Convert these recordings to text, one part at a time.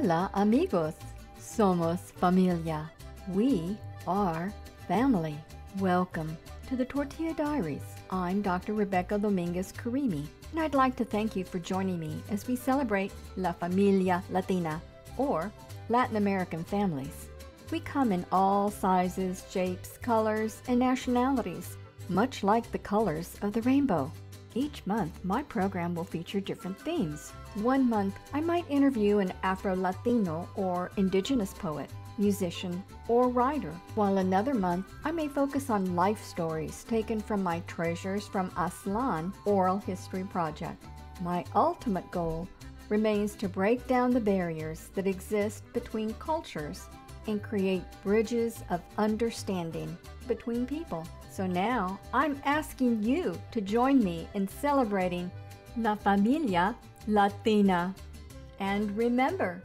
Hola amigos, somos familia. We are family. Welcome to the Tortilla Diaries. I'm Dr. Rebecca Dominguez-Karimi, and I'd like to thank you for joining me as we celebrate La Familia Latina, or Latin American families. We come in all sizes, shapes, colors, and nationalities, much like the colors of the rainbow. Each month, my program will feature different themes. One month, I might interview an Afro-Latino or indigenous poet, musician, or writer, while another month, I may focus on life stories taken from my Treasures from Aztlán oral history project. My ultimate goal remains to break down the barriers that exist between cultures and create bridges of understanding between people. So now, I'm asking you to join me in celebrating La Familia Latina. And remember,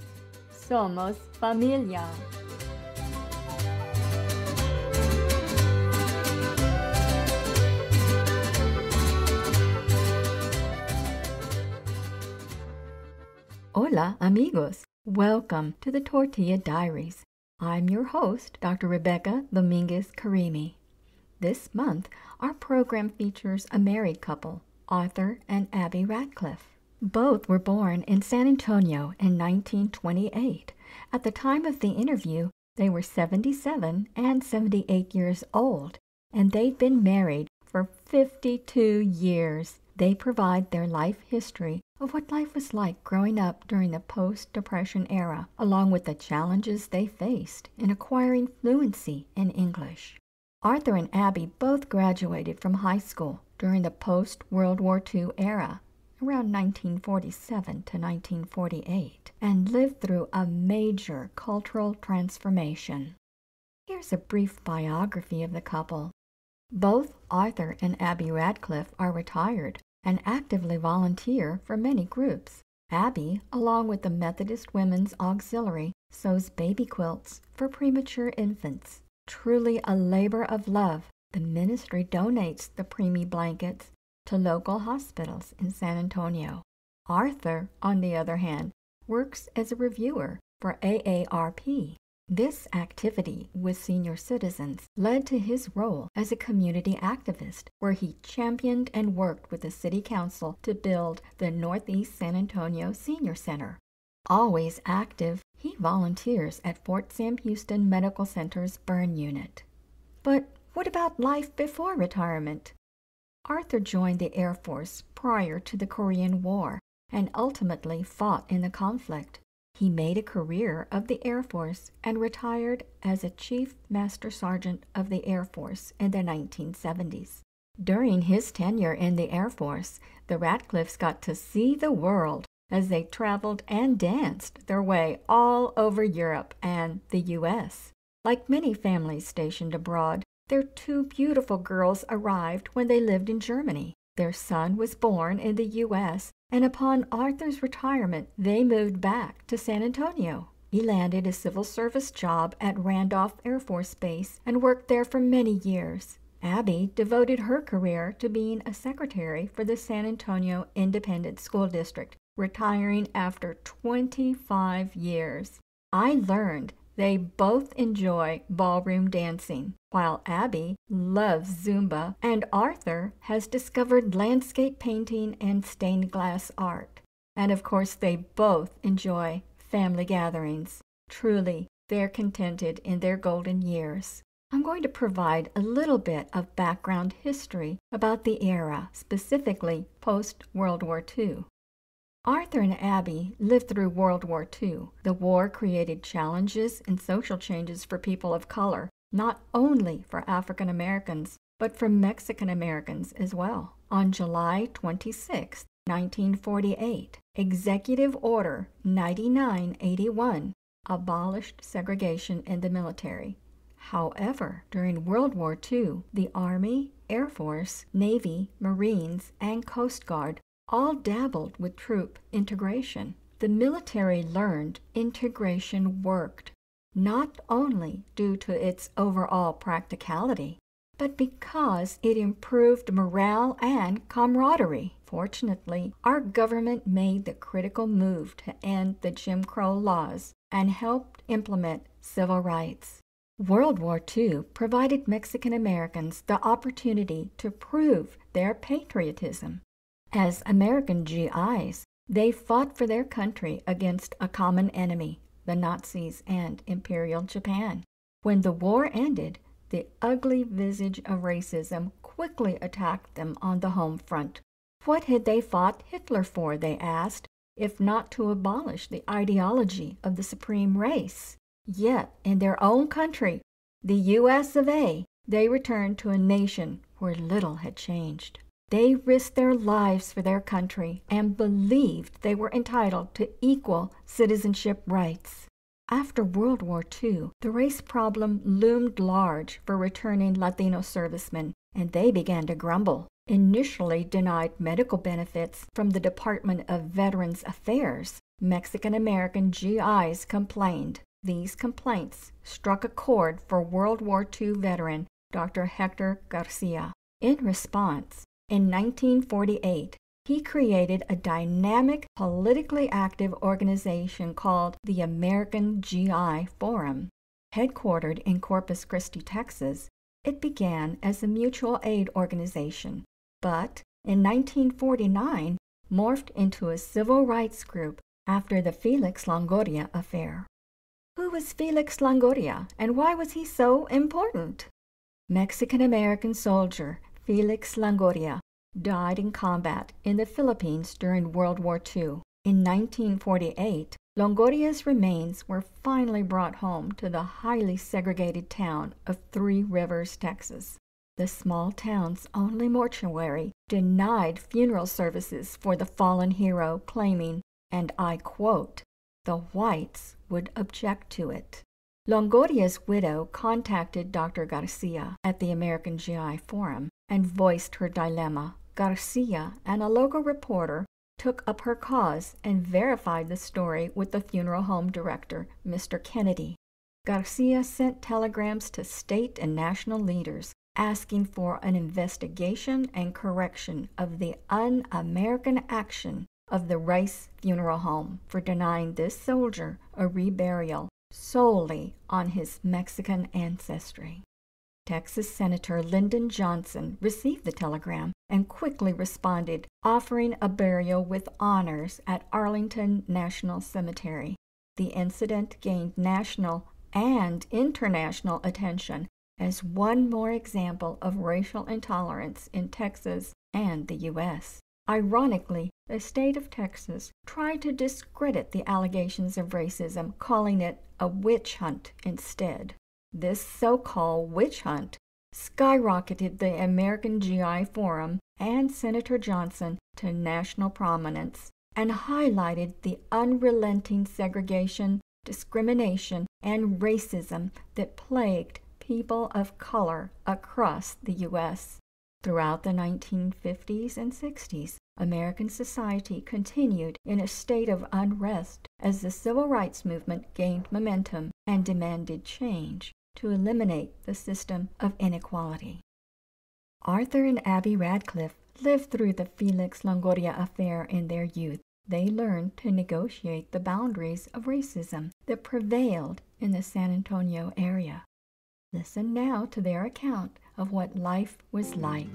somos familia. Hola amigos, welcome to the Tortilla Diaries. I'm your host, Dr. Rebecca Dominguez-Karimi. This month, our program features a married couple, Arthur and Abby Ratcliff. Both were born in San Antonio in 1928. At the time of the interview, they were 77 and 78 years old, and they'd been married for 52 years. They provide their life history of what life was like growing up during the post-Depression era, along with the challenges they faced in acquiring fluency in English. Arthur and Abby both graduated from high school during the post-World War II era, around 1947 to 1948, and lived through a major cultural transformation. Here's a brief biography of the couple. Both Arthur and Abby Ratcliff are retired and actively volunteer for many groups. Abby, along with the Methodist Women's Auxiliary, sews baby quilts for premature infants. Truly a labor of love, the ministry donates the preemie blankets to local hospitals in San Antonio. Arthur, on the other hand, works as a reviewer for AARP. This activity with senior citizens led to his role as a community activist, where he championed and worked with the city council to build the Northeast San Antonio Senior Center. Always active, he volunteers at Fort Sam Houston Medical Center's burn unit. But what about life before retirement? Arthur joined the Air Force prior to the Korean War and ultimately fought in the conflict. He made a career of the Air Force and retired as a Chief Master Sergeant of the Air Force in the 1970s. During his tenure in the Air Force, the Ratcliffs got to see the world as they traveled and danced their way all over Europe and the U.S. Like many families stationed abroad, their two beautiful girls arrived when they lived in Germany. Their son was born in the U.S., and upon Arthur's retirement, they moved back to San Antonio. He landed a civil service job at Randolph Air Force Base and worked there for many years. Abby devoted her career to being a secretary for the San Antonio Independent School District, retiring after 25 years. I learned they both enjoy ballroom dancing, while Abby loves Zumba and Arthur has discovered landscape painting and stained glass art. And of course, they both enjoy family gatherings. Truly, they're contented in their golden years. I'm going to provide a little bit of background history about the era, specifically post-World War II. Arthur and Abby lived through World War II. The war created challenges and social changes for people of color, not only for African Americans, but for Mexican Americans as well. On July 26, 1948, Executive Order 9981 abolished segregation in the military. However, during World War II, the Army, Air Force, Navy, Marines, and Coast Guard all dabbled with troop integration. The military learned integration worked, not only due to its overall practicality, but because it improved morale and camaraderie. Fortunately, our government made the critical move to end the Jim Crow laws and helped implement civil rights. World War II provided Mexican Americans the opportunity to prove their patriotism. As American GIs, they fought for their country against a common enemy, the Nazis and Imperial Japan. When the war ended, the ugly visage of racism quickly attacked them on the home front. What had they fought Hitler for, they asked, if not to abolish the ideology of the supreme race? Yet, in their own country, the U.S. of A., they returned to a nation where little had changed. They risked their lives for their country and believed they were entitled to equal citizenship rights. After World War II, the race problem loomed large for returning Latino servicemen, and they began to grumble. Initially denied medical benefits from the Department of Veterans Affairs, Mexican-American GIs complained. These complaints struck a chord for World War II veteran Dr. Hector Garcia. In response, in 1948, he created a dynamic, politically active organization called the American GI Forum. Headquartered in Corpus Christi, Texas, it began as a mutual aid organization, but in 1949 morphed into a civil rights group after the Felix Longoria affair. Who was Felix Longoria, and why was he so important? Mexican-American soldier Felix Longoria died in combat in the Philippines during World War II. In 1948, Longoria's remains were finally brought home to the highly segregated town of Three Rivers, Texas. The small town's only mortuary denied funeral services for the fallen hero, claiming, and I quote, "The whites would object to it." Longoria's widow contacted Dr. Garcia at the American GI Forum and voiced her dilemma. Garcia and a local reporter took up her cause and verified the story with the funeral home director, Mr. Kennedy. Garcia sent telegrams to state and national leaders asking for an investigation and correction of the un-American action of the Rice Funeral Home for denying this soldier a reburial solely on his Mexican ancestry. Texas Senator Lyndon Johnson received the telegram and quickly responded, offering a burial with honors at Arlington National Cemetery. The incident gained national and international attention as one more example of racial intolerance in Texas and the U.S. Ironically, the state of Texas tried to discredit the allegations of racism, calling it a witch hunt instead. This so-called witch hunt skyrocketed the American GI Forum and Senator Johnson to national prominence and highlighted the unrelenting segregation, discrimination, and racism that plagued people of color across the U.S. Throughout the 1950s and 60s, American society continued in a state of unrest as the civil rights movement gained momentum and demanded change to eliminate the system of inequality. Arthur and Abby Ratcliff lived through the Felix Longoria affair in their youth. They learned to negotiate the boundaries of racism that prevailed in the San Antonio area. Listen now to their account of what life was like.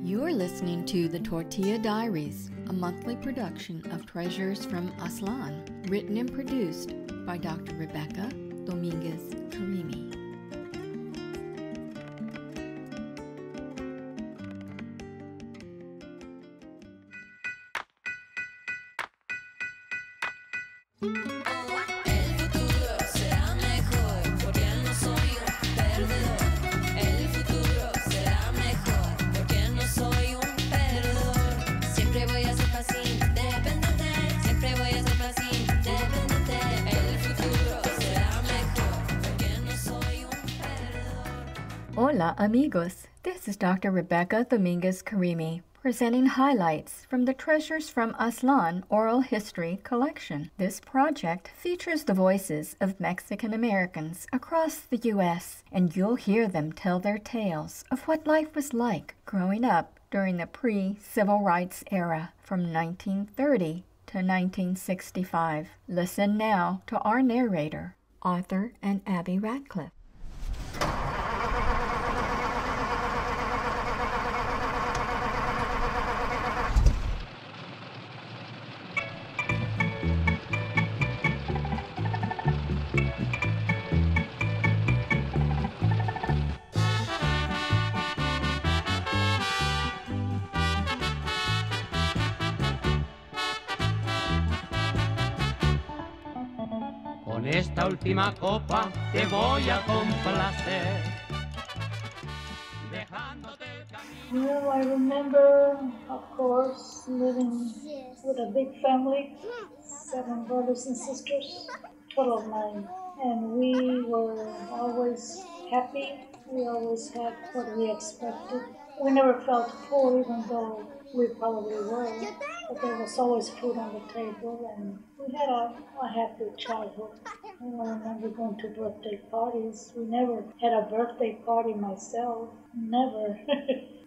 You're listening to the Tortilla Diaries, a monthly production of Treasures from Aztlán, written and produced by Dr. Rebecca Dominguez-Karimi. Hola amigos, this is Dr. Rebecca Dominguez-Karimi presenting highlights from the Treasures from Aztlan Oral History collection. This project features the voices of Mexican Americans across the U.S., and you'll hear them tell their tales of what life was like growing up during the pre-civil rights era from 1930 to 1965. Listen now to our narrator, Arthur and Abby Ratcliff. Con esta última copa te voy a complacer. Dejándote el camino. Well, I remember, of course, living with a big family, 7 brothers and sisters, total of 9. And we were always happy. We always had what we expected. We never felt poor, even though we probably were. But there was always food on the table, and we had a happy childhood. I remember going to birthday parties. We never had a birthday party myself. Never.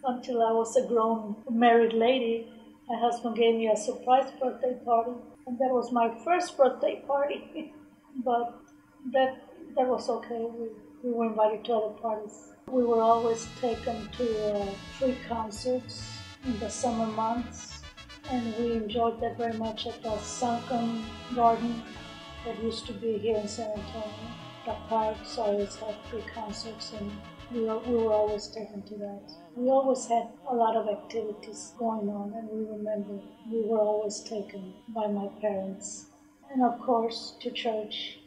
Until I was a grown married lady. My husband gave me a surprise birthday party, and that was my first birthday party. But that was okay. We were invited to other parties. We were always taken to free concerts in the summer months, and we enjoyed that very much at the Sunken Garden that used to be here in San Antonio. The parks always had free concerts, and we were always taken to that. We always had a lot of activities going on, and we remember we were always taken by my parents. And of course, to church.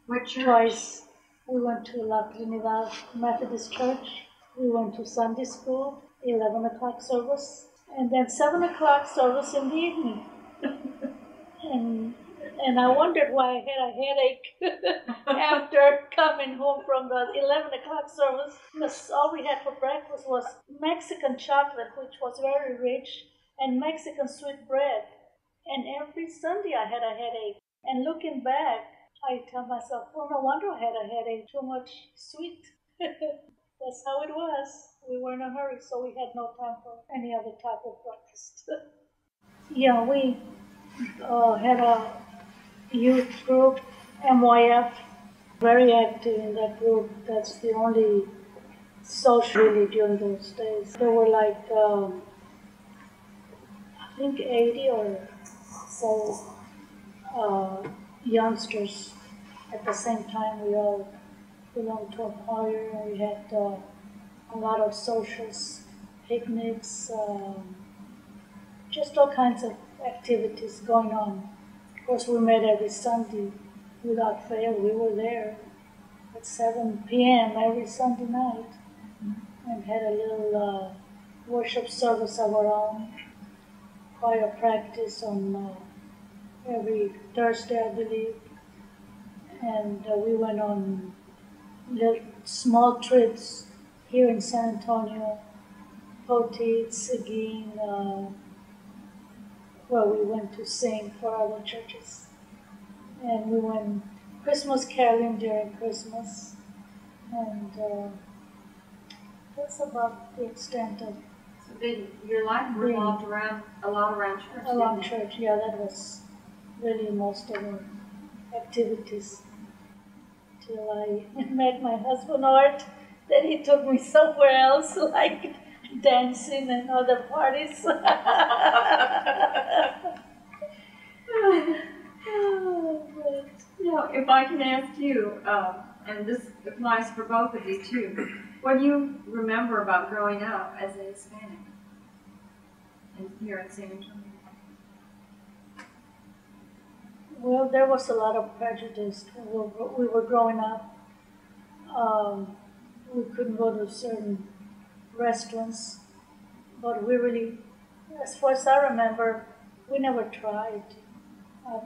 What church? Twice. We went to La Trinidad Methodist Church. We went to Sunday school, 11 o'clock service, and then 7 o'clock service in the evening. And I wondered why I had a headache after coming home from the 11 o'clock service, because all we had for breakfast was Mexican chocolate, which was very rich, and Mexican sweet bread. And every Sunday I had a headache. And looking back, I tell myself, well, no wonder I had a headache, too much sweet. That's how it was. We were in a hurry, so we had no time for any other type of breakfast. Yeah, we had a youth group, MYF, very active in that group. That's the only social really during those days. There were like, I think 80 or so youngsters. At the same time, we all belonged to a choir, and we had a lot of socials, picnics, just all kinds of activities going on. Of course, we met every Sunday without fail. We were there at 7 p.m. every Sunday night and had a little worship service of our own, choir practice on every Thursday, I believe. And we went on little small trips here in San Antonio, Poteet, Seguin, where we went to sing for other churches. And we went Christmas caroling during Christmas. And that's about the extent of So did your life revolved around a lot around church? around church. Yeah, that was really most of our activities. Till I met my husband Art, then he took me somewhere else, like dancing and other parties. If I can ask you, and this applies for both of you too, what do you remember about growing up as a Hispanic here in San Antonio? Well, there was a lot of prejudice when we were growing up. We couldn't go to certain restaurants, but we really, as far as I remember, we never tried.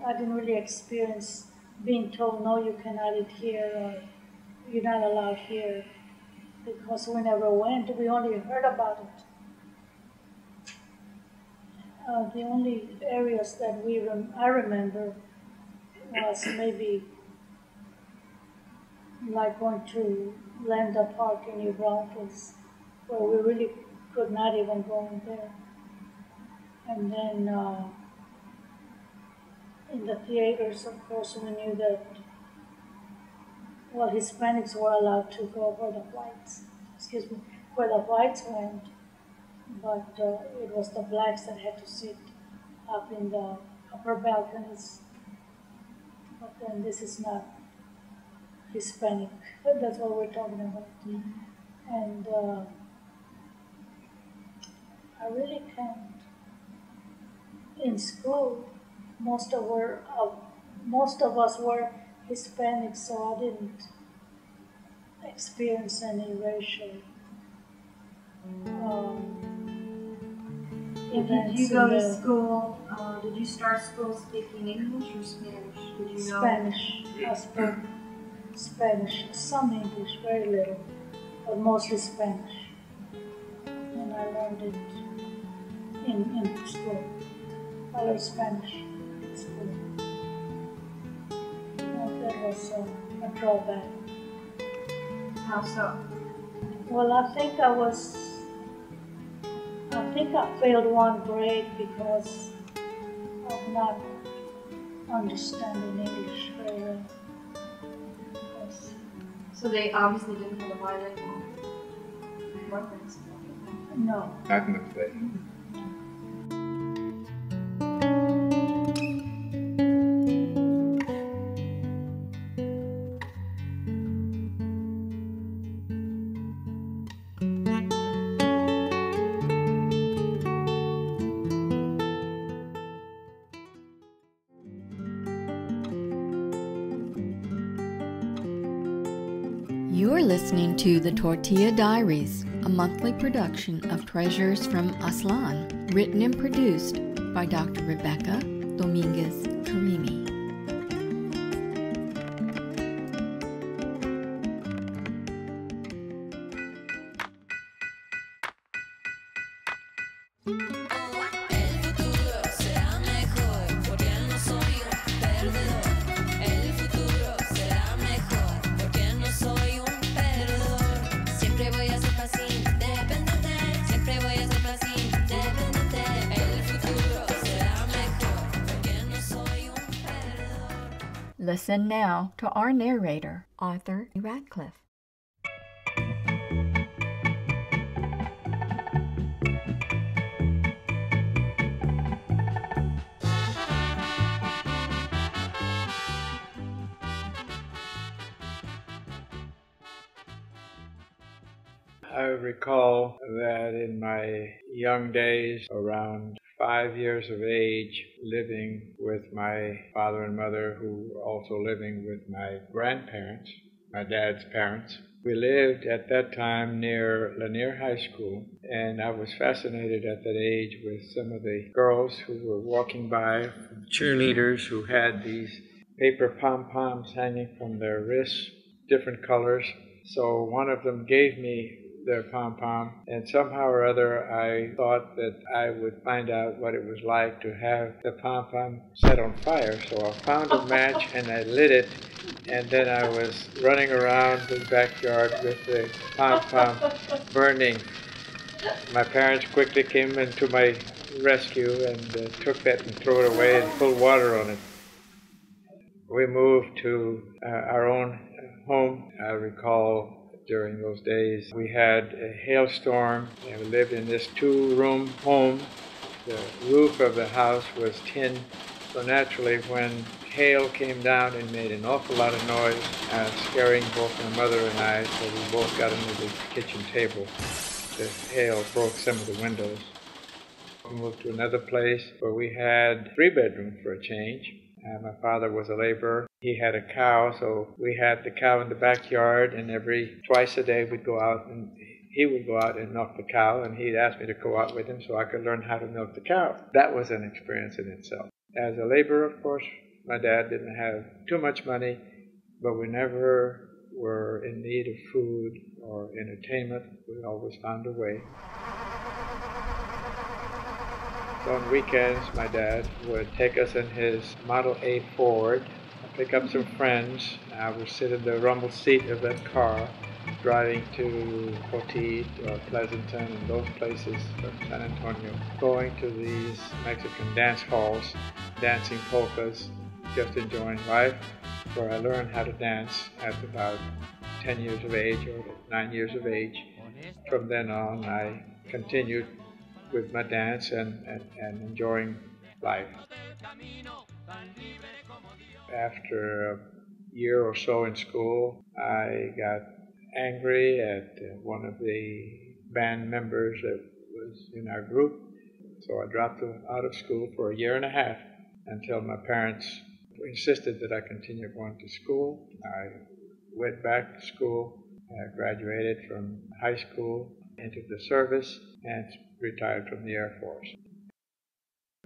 I didn't really experience being told, no, you cannot eat here, or you're not allowed here, because we never went. We only heard about it. The only areas that I remember was maybe like going to Landa Park in New Braunfels, where we really could not even go in there. And then in the theaters, of course, we knew that, well, Hispanics were allowed to go where the whites went, but it was the blacks that had to sit up in the upper balconies. But then this is not Hispanic. That's what we're talking about. Mm-hmm. And I really can't. In school, most of us were Hispanic, so I didn't experience any racial Did you go to school? Did you start school speaking English or Spanish? Did you know? Spanish. I spoke Spanish, some English, very little, but mostly Spanish. And I learned it in school. I learned Spanish in school. And that was a drawback. How so? Well, I think I failed one grade because of not understanding English very well. Yes. So they obviously didn't have a bilingual reference. No. Not in the play. You're listening to the Tortilla Diaries, a monthly production of Treasures from Aztlán, written and produced by Dr. Rebecca Dominguez Karimi. Listen now to our narrator, Abby Ratcliff. I recall that in my young days, around 5 years of age, living with my father and mother, who were also living with my grandparents, my dad's parents. We lived at that time near Lanier High School, and I was fascinated at that age with some of the girls who were walking by, cheerleaders who had these paper pom-poms hanging from their wrists, different colors. So one of them gave me their pom-pom, and somehow or other I thought that I would find out what it was like to have the pom-pom set on fire. So I found a match and I lit it, and then I was running around the backyard with the pom-pom burning. My parents quickly came into my rescue and took that and threw it away and poured water on it. We moved to our own home. I recall during those days we had a hailstorm, and we lived in this 2-room home. The roof of the house was tin, so naturally when hail came down it made an awful lot of noise, scaring both my mother and I, so we both got under the kitchen table. The hail broke some of the windows. We moved to another place where we had 3 bedrooms for a change. My father was a laborer. He had a cow, so we had the cow in the backyard, and twice a day we'd go out, and he would go out and milk the cow, and he'd ask me to go out with him so I could learn how to milk the cow. That was an experience in itself. As a laborer, of course, my dad didn't have too much money, but we never were in need of food or entertainment. We always found a way. So on weekends, my dad would take us in his Model A Ford, pick up some friends. I would sit in the rumble seat of that car, driving to Cotuí or Pleasanton and those places from San Antonio, going to these Mexican dance halls, dancing polkas, just enjoying life, where I learned how to dance at about 10 years of age or 9 years of age. From then on, I continued with my dance and enjoying life. After a year or so in school, I got angry at one of the band members that was in our group. So I dropped out of school for a year and a half until my parents insisted that I continue going to school. I went back to school, graduated from high school, entered the service, and retired from the Air Force.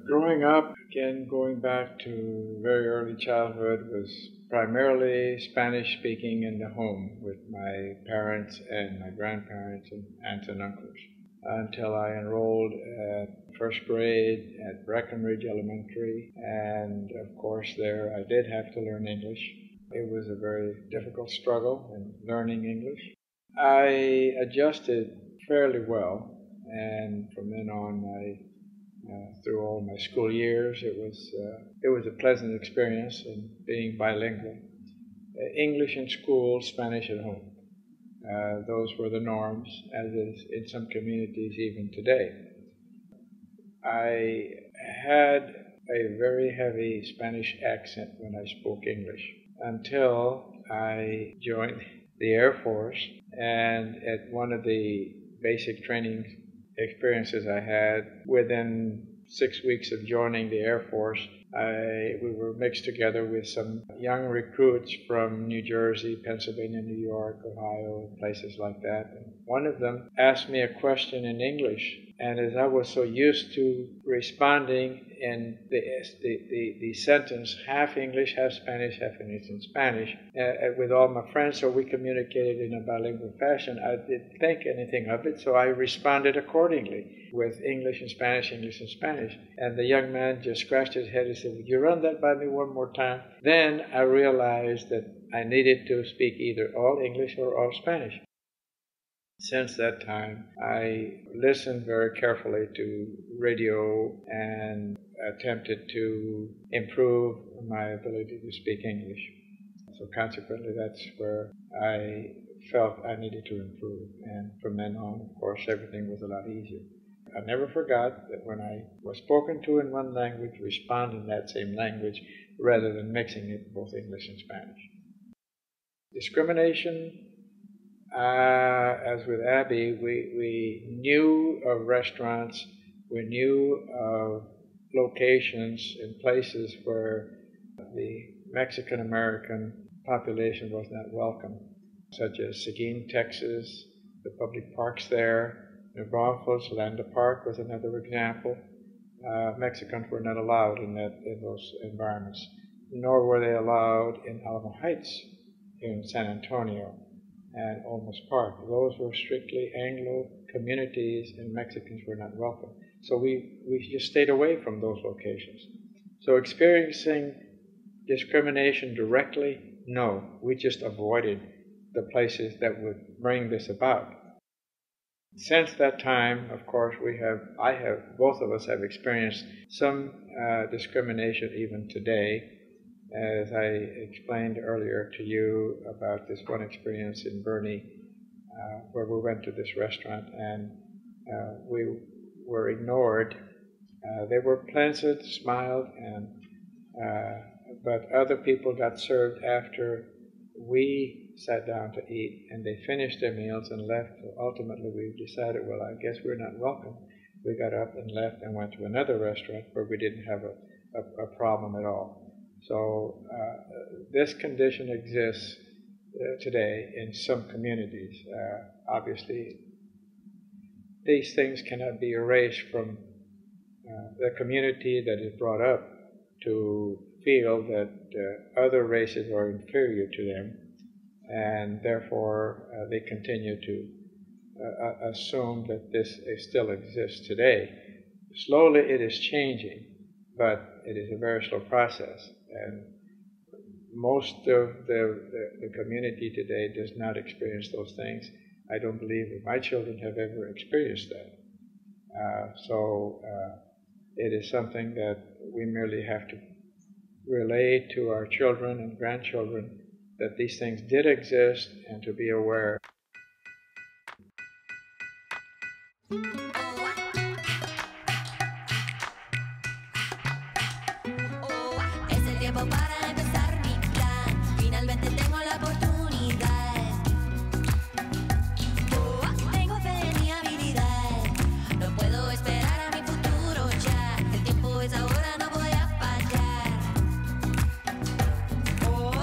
Growing up, again, going back to very early childhood, was primarily Spanish speaking in the home with my parents and my grandparents and aunts and uncles until I enrolled at first grade at Breckenridge Elementary, and of course there I did have to learn English. It was a very difficult struggle in learning English. I adjusted fairly well, and from then on through all my school years, it was a pleasant experience in being bilingual. English in school, Spanish at home. Those were the norms, as is in some communities even today. I had a very heavy Spanish accent when I spoke English until I joined the Air Force, and at one of the basic training experiences I had, within 6 weeks of joining the Air Force, we were mixed together with some young recruits from New Jersey, Pennsylvania, New York, Ohio, places like that. And one of them asked me a question in English, and as I was so used to responding in the sentence, half English, half Spanish, half English and Spanish, with all my friends, so we communicated in a bilingual fashion, I didn't think anything of it, so I responded accordingly with English and Spanish, English and Spanish. And the young man just scratched his head and said, "Would you run that by me one more time?" Then I realized that I needed to speak either all English or all Spanish. Since that time, I listened very carefully to radio and attempted to improve my ability to speak English. So consequently, that's where I felt I needed to improve. And from then on, of course, everything was a lot easier. I never forgot that when I was spoken to in one language, respond in that same language rather than mixing it both English and Spanish. Discrimination. As with Abby, we knew of restaurants, we knew of locations and places where the Mexican American population was not welcome, such as Seguin, Texas, the public parks there. New Braunfels, Landa Park was another example. Mexicans were not allowed in those environments, nor were they allowed in Alamo Heights in San Antonio and Olmos Park. Those were strictly Anglo communities, and Mexicans were not welcome. So we just stayed away from those locations. So experiencing discrimination directly, no. We just avoided the places that would bring this about. Since that time, of course, both of us have experienced some discrimination even today. As I explained earlier to you about this one experience in Bernie, where we went to this restaurant and we were ignored. They were pleasant, smiled, but other people got served after we sat down to eat, and they finished their meals and left. So ultimately, we decided, well, I guess we're not welcome. We got up and left and went to another restaurant where we didn't have a problem at all. So this condition exists today in some communities. Obviously, these things cannot be erased from the community that is brought up to feel that other races are inferior to them, and therefore they continue to assume that this still exists today. slowly it is changing, but it is a very slow process. And most of the community today does not experience those things. I don't believe that my children have ever experienced that. So it is something that we merely have to relay to our children and grandchildren, that these things did exist and to be aware. Es el tiempo para empezar mi plan. Finalmente tengo la oportunidad. Tengo fe en mi habilidad. No puedo esperar a mi futuro ya. El tiempo es ahora, no voy a fallar.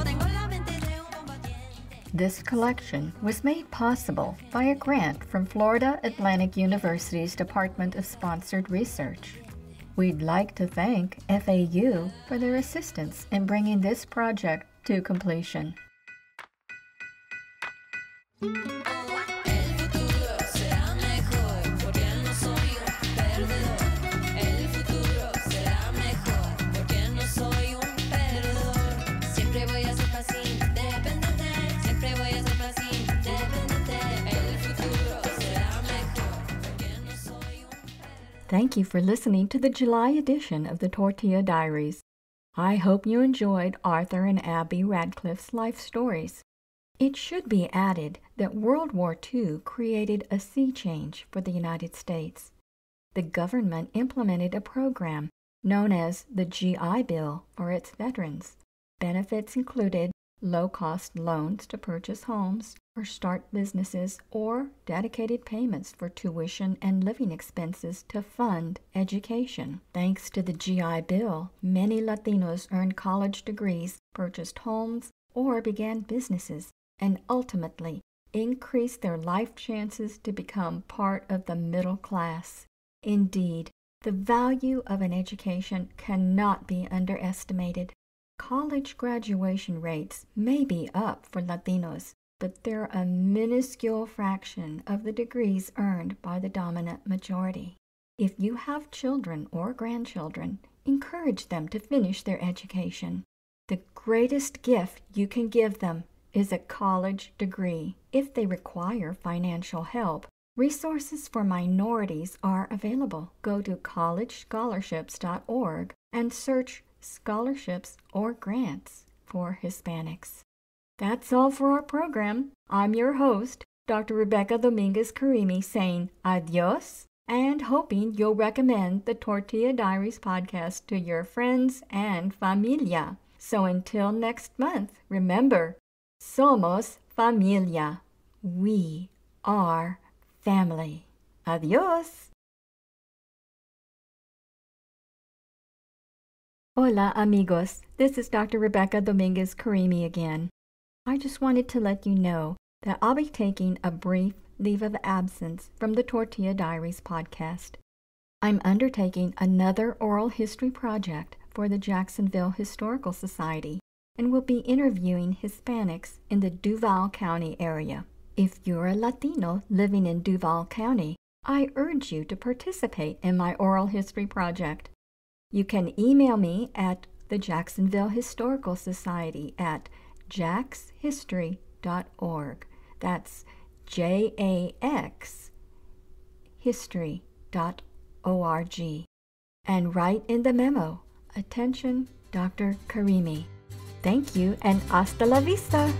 Tengo la mente de un combatiente. This collection was made possible by a grant from Florida Atlantic University's Department of Sponsored Research. We'd like to thank FAU for their assistance in bringing this project to completion. El futuro será mejor porque no soy un perdedor. El futuro será mejor porque no soy un perdedor. Siempre voy a ser fácil, independiente. Siempre voy a ser fácil, independiente. El futuro será mejor porque no soy un perdedor. Thank you for listening to the July edition of the Tortilla Diaries. I hope you enjoyed Arthur and Abby Ratcliff's life stories. It should be added that World War II created a sea change for the United States. The government implemented a program known as the GI Bill for its veterans. Benefits included low-cost loans to purchase homes or start businesses, or dedicated payments for tuition and living expenses to fund education. Thanks to the GI Bill, many Latinos earned college degrees, purchased homes, or began businesses, and ultimately increased their life chances to become part of the middle class. Indeed, the value of an education cannot be underestimated. College graduation rates may be up for Latinos, but they're a minuscule fraction of the degrees earned by the dominant majority. If you have children or grandchildren, encourage them to finish their education. The greatest gift you can give them is a college degree. If they require financial help, resources for minorities are available. Go to collegescholarships.org and search scholarships or grants for Hispanics. That's all for our program. I'm your host, Dr. Rebecca Dominguez-Karimi, saying adios and hoping you'll recommend the Tortilla Diaries podcast to your friends and familia. So until next month, remember, somos familia. We are family. Adios. Hola amigos, this is Dr. Rebecca Dominguez-Karimi again. I just wanted to let you know that I'll be taking a brief leave of absence from the Tortilla Diaries podcast. I'm undertaking another oral history project for the Jacksonville Historical Society and will be interviewing Hispanics in the Duval County area. If you're a Latino living in Duval County, I urge you to participate in my oral history project. You can email me at the Jacksonville Historical Society at jaxhistory.org. That's JAX history.org. And write in the memo, attention, Dr. Karimi. Thank you and hasta la vista!